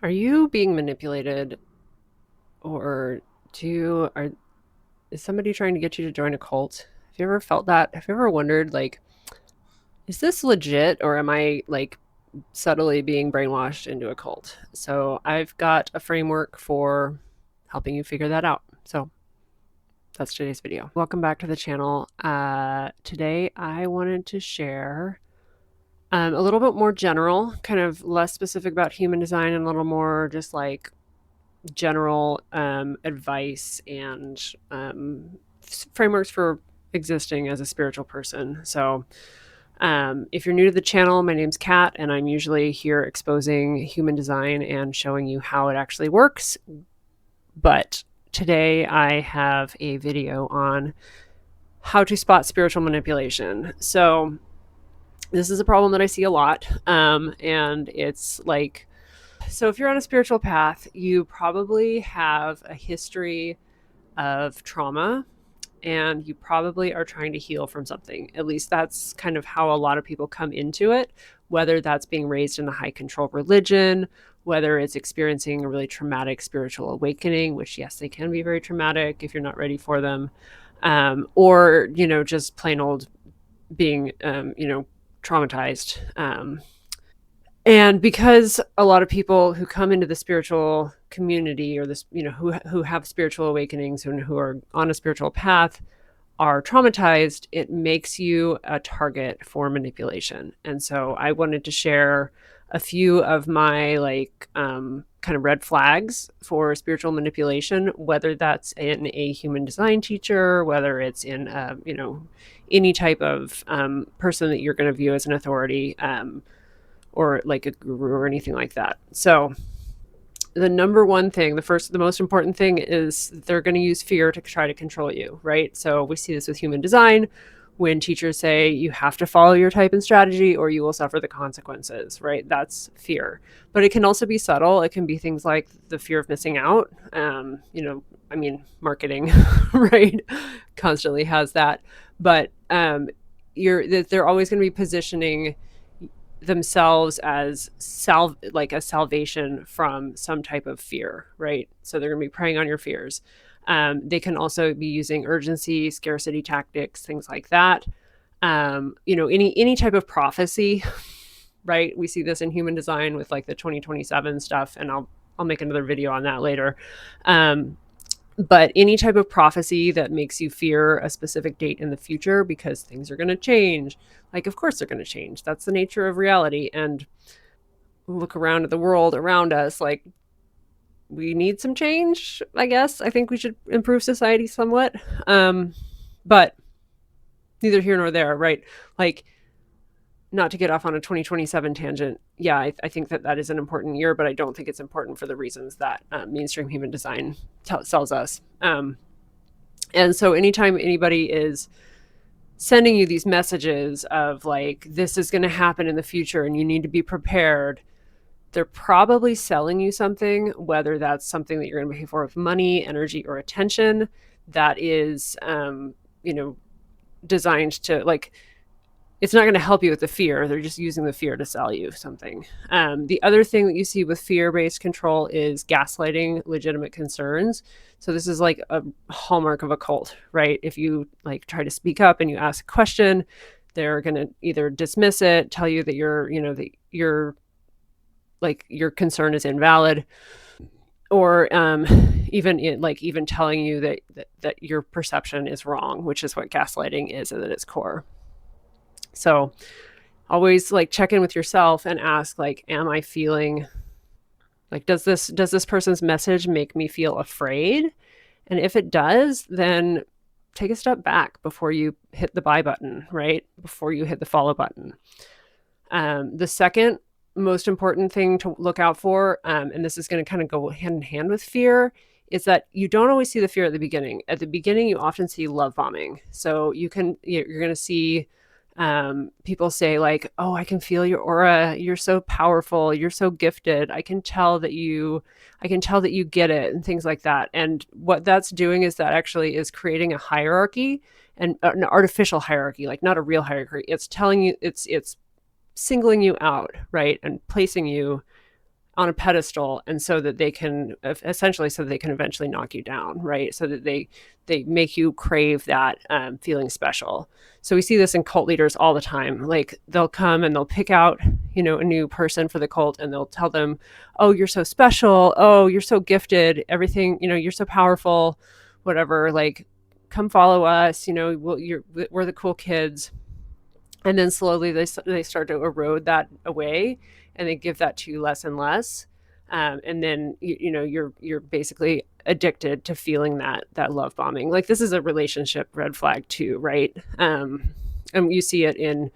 Are you being manipulated or is somebody trying to get you to join a cult? Have you ever felt that? Have you ever wondered is this legit or am I subtly being brainwashed into a cult? So I've got a framework for helping you figure that out. So that's today's video. Welcome back to the channel. Today I wanted to share a little bit more general, kind of less specific about human design and a little more just like general advice and frameworks for existing as a spiritual person. So, if you're new to the channel, my name's Kat, and I'm usually here exposing human design and showing you how it actually works. But today I have a video on how to spot spiritual manipulation. So, this is a problem that I see a lot, and it's like, so if you're on a spiritual path, you probably have a history of trauma and you probably are trying to heal from something. At least that's kind of how a lot of people come into it, whether that's being raised in a high control religion, whether it's experiencing a really traumatic spiritual awakening, which yes, they can be very traumatic if you're not ready for them, or, just plain old being, traumatized. And because a lot of people who come into the spiritual community or this, who have spiritual awakenings and who are on a spiritual path are traumatized, it makes you a target for manipulation. And so I wanted to share a few of my kind of red flags for spiritual manipulation, whether that's in a human design teacher, whether it's in, any type of person that you're going to view as an authority, or like a guru or anything like that. So the number one thing, the most important thing is they're going to use fear to try to control you, right? So we see this with human design when teachers say you have to follow your type and strategy or you will suffer the consequences, right? That's fear. But it can also be subtle. It can be things like the fear of missing out. Marketing, right? Constantly has that. But they're always going to be positioning themselves as a salvation from some type of fear, right? So they're going to be preying on your fears. They can also be using urgency, scarcity tactics, things like that. Any type of prophecy, right? We see this in human design with like the 2027 stuff, and I'll make another video on that later. But any type of prophecy that makes you fear a specific date in the future because things are going to change, like, of course they're going to change. That's the nature of reality. And look around at the world around us, like, we need some change, I guess. I think we should improve society somewhat. But neither here nor there, right? Like, not to get off on a 2027 tangent, yeah, I think that is an important year, but I don't think it's important for the reasons that mainstream human design tells us. And so anytime anybody is sending you these messages of like, this is going to happen in the future and you need to be prepared, they're probably selling you something, whether that's something that you're going to pay for with money, energy, or attention that is, designed to like, it's not going to help you with the fear. They're just using the fear to sell you something. The other thing that you see with fear-based control is gaslighting legitimate concerns. So this is like a hallmark of a cult, right? If you like try to speak up and you ask a question, they're going to either dismiss it, tell you that your concern is invalid, or even telling you that your perception is wrong, which is what gaslighting is at its core. So always like check in with yourself and ask, like, am I feeling like, does this person's message make me feel afraid? And if it does, then take a step back before you hit the buy button, right? Before you hit the follow button. The second most important thing to look out for, and this is going to kind of go hand in hand with fear, is that you don't always see the fear at the beginning. At the beginning, you often see love bombing. So you're going to see people say like, oh, I can feel your aura. You're so powerful. You're so gifted. I can tell that you get it, and things like that. And what that's doing is that actually is creating a hierarchy, and an artificial hierarchy, like not a real hierarchy. It's telling you, it's singling you out, right? And placing you on a pedestal, and so that they can essentially, so that they can eventually knock you down, right? So that they make you crave that feeling special. So we see this in cult leaders all the time. Like they'll come and they'll pick out, a new person for the cult, and they'll tell them, "Oh, you're so special. Oh, you're so gifted. Everything, you're so powerful. Whatever. Like, come follow us. We're the cool kids." And then slowly they start to erode that away, and they give that to you less and less. And then you're basically addicted to feeling that love bombing. Like, this is a relationship red flag too, right? And you see it in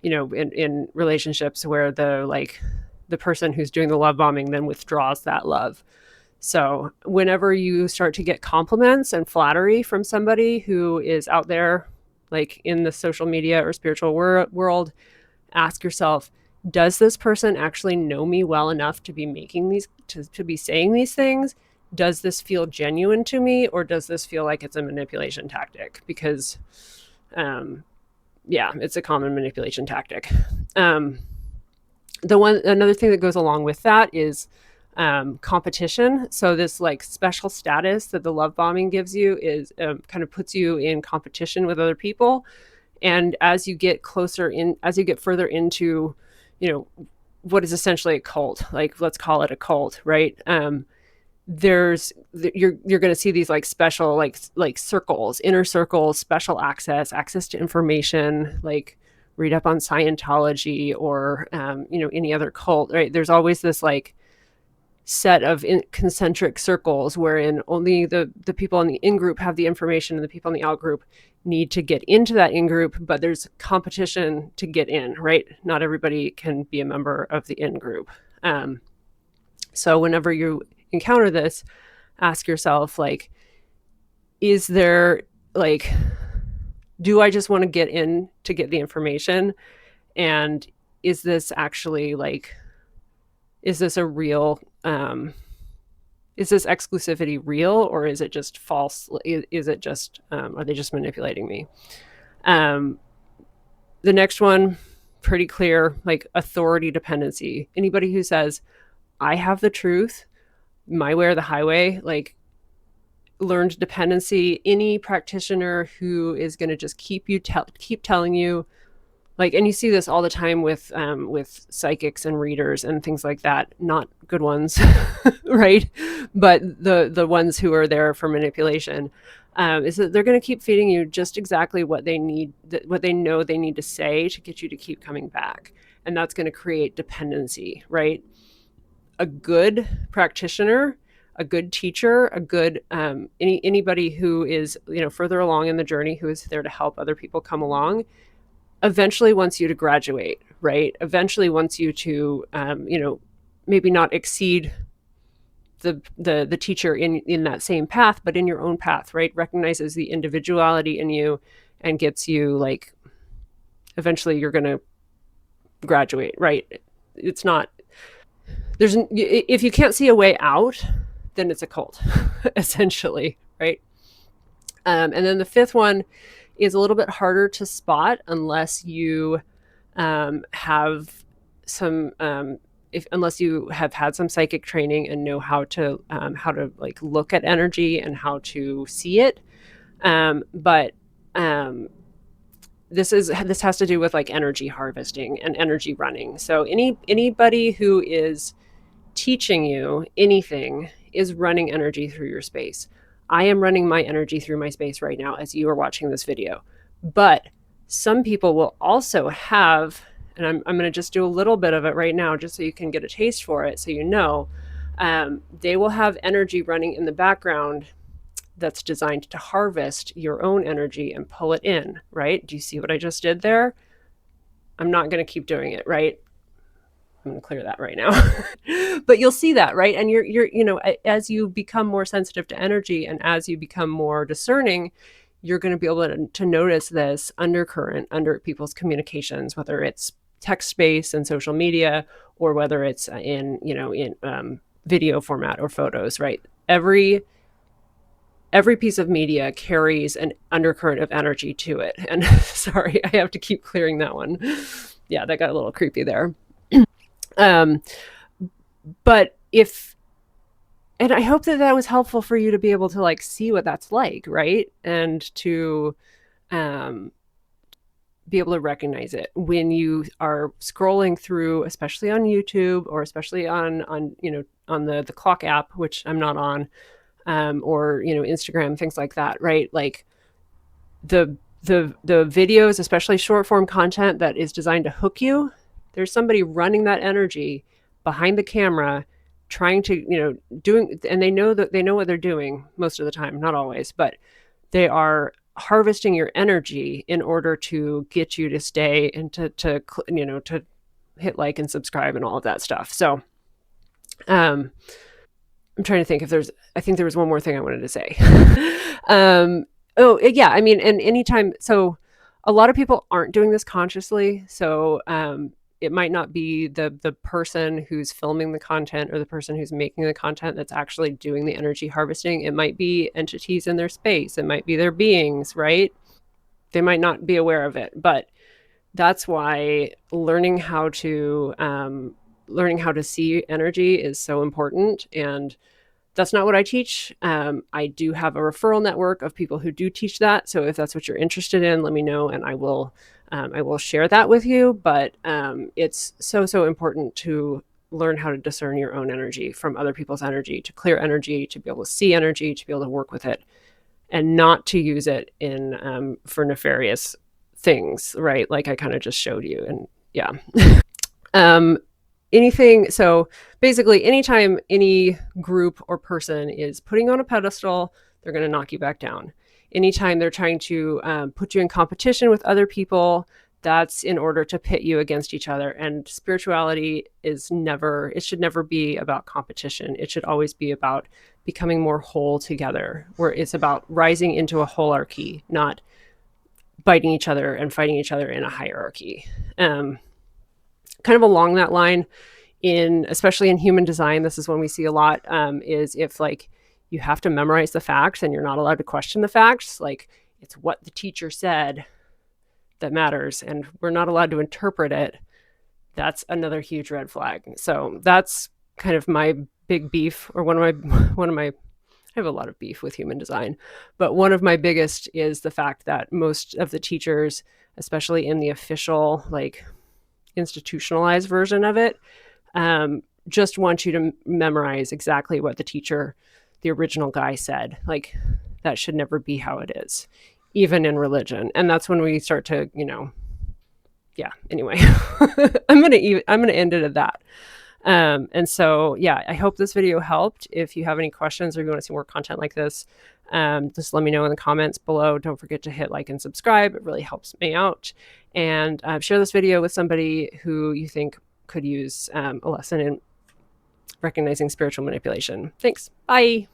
in relationships where the person who's doing the love bombing then withdraws that love. So whenever you start to get compliments and flattery from somebody who is out there, like in the social media or spiritual world, ask yourself, does this person actually know me well enough to be making these, to be saying these things? Does this feel genuine to me, or does this feel like it's a manipulation tactic? Because, yeah, it's a common manipulation tactic. Um, another thing that goes along with that is competition. So this like special status that the love bombing gives you is kind of puts you in competition with other people. And as you get as you get further into, what is essentially a cult, like let's call it a cult, right? You're going to see these like special like circles, inner circles, special access to information, like read up on Scientology or any other cult, right? There's always this like set of concentric circles wherein only the people in the in group have the information, and the people in the out group need to get into that in group, but there's competition to get in, right? Not everybody can be a member of the in group. So whenever you encounter this, ask yourself, like, is there, like, do I just want to get in to get the information? And is this actually like, is this a real, is this exclusivity real, or is it just false? Is it just, are they just manipulating me? The next one, pretty clear, like authority dependency. Anybody who says, I have the truth, my way or the highway, like learned dependency. Any practitioner who is going to just keep telling you, like, and you see this all the time with psychics and readers and things like that. Not good ones, right? But the ones who are there for manipulation, is that they're going to keep feeding you just exactly what they need, what they know they need to say to get you to keep coming back, and that's going to create dependency, right? A good practitioner, a good teacher, a good anybody who is further along in the journey, who is there to help other people come along, eventually wants you to graduate, right? Eventually wants you to maybe not exceed the teacher in that same path, but in your own path, right? Recognizes the individuality in you and gets you, like, eventually you're going to graduate, right? It's not, if you can't see a way out, then it's a cult, essentially, right? And then the fifth one is a little bit harder to spot unless you have some, unless you have had some psychic training and know how to like look at energy and how to see it. But this has to do with like energy harvesting and energy running. So anybody who is teaching you anything is running energy through your space. I am running my energy through my space right now as you are watching this video. But some people will also have, and I'm going to just do a little bit of it right now just so you can get a taste for it, so they will have energy running in the background that's designed to harvest your own energy and pull it in, right? Do you see what I just did there? I'm not going to keep doing it, right? I'm going to clear that right now. But you'll see that, right? And you're as you become more sensitive to energy and as you become more discerning, you're going to be able to notice this undercurrent under people's communications, whether it's text space and social media, or whether it's in video format or photos, right? Every piece of media carries an undercurrent of energy to it. And sorry, I have to keep clearing that one. Yeah, that got a little creepy there. But if, and I hope that that was helpful for you to be able to like see what that's like, right? And to um, be able to recognize it when you are scrolling through, especially on YouTube or especially on on the clock app, which I'm not on, or Instagram, things like that, right? Like the videos, especially short form content that is designed to hook you, there's somebody running that energy behind the camera trying to doing, and they know what they're doing most of the time, not always, but they are harvesting your energy in order to get you to stay and to hit like and subscribe and all of that stuff. So um I'm trying to think if there's, I think there was one more thing I wanted to say. Oh, yeah. I mean, and anytime, so a lot of people aren't doing this consciously. So it might not be the person who's filming the content or the person who's making the content that's actually doing the energy harvesting. It might be entities in their space. It might be their beings, right? They might not be aware of it, but that's why learning how to see energy is so important. And that's not what I teach. I do have a referral network of people who do teach that. So if that's what you're interested in, let me know, and I will share that with you. But it's so important to learn how to discern your own energy from other people's energy, to clear energy, to be able to see energy, to be able to work with it, and not to use it in for nefarious things, right? Like I kind of just showed you, and yeah. um, anything, so basically anytime any group or person is putting you on a pedestal, they're going to knock you back down. Anytime they're trying to put you in competition with other people, that's in order to pit you against each other. And spirituality is never, it should never be about competition. It should always be about becoming more whole together, where it's about rising into a holarchy, not biting each other and fighting each other in a hierarchy. Kind of along that line, in especially in human design, this is when we see a lot, is if like you have to memorize the facts and you're not allowed to question the facts, like it's what the teacher said that matters and we're not allowed to interpret it, that's another huge red flag. So that's kind of my big beef, or one of my I have a lot of beef with human design, but one of my biggest is the fact that most of the teachers, especially in the official like institutionalized version of it, just want you to memorize exactly what the teacher, the original guy, said. Like that should never be how it is, even in religion. And that's when we start to, yeah. Anyway, I'm gonna end it at that. And so, yeah, I hope this video helped. If you have any questions or you want to see more content like this, just let me know in the comments below. Don't forget to hit like and subscribe. It really helps me out. And share this video with somebody who you think could use a lesson in recognizing spiritual manipulation. Thanks. Bye.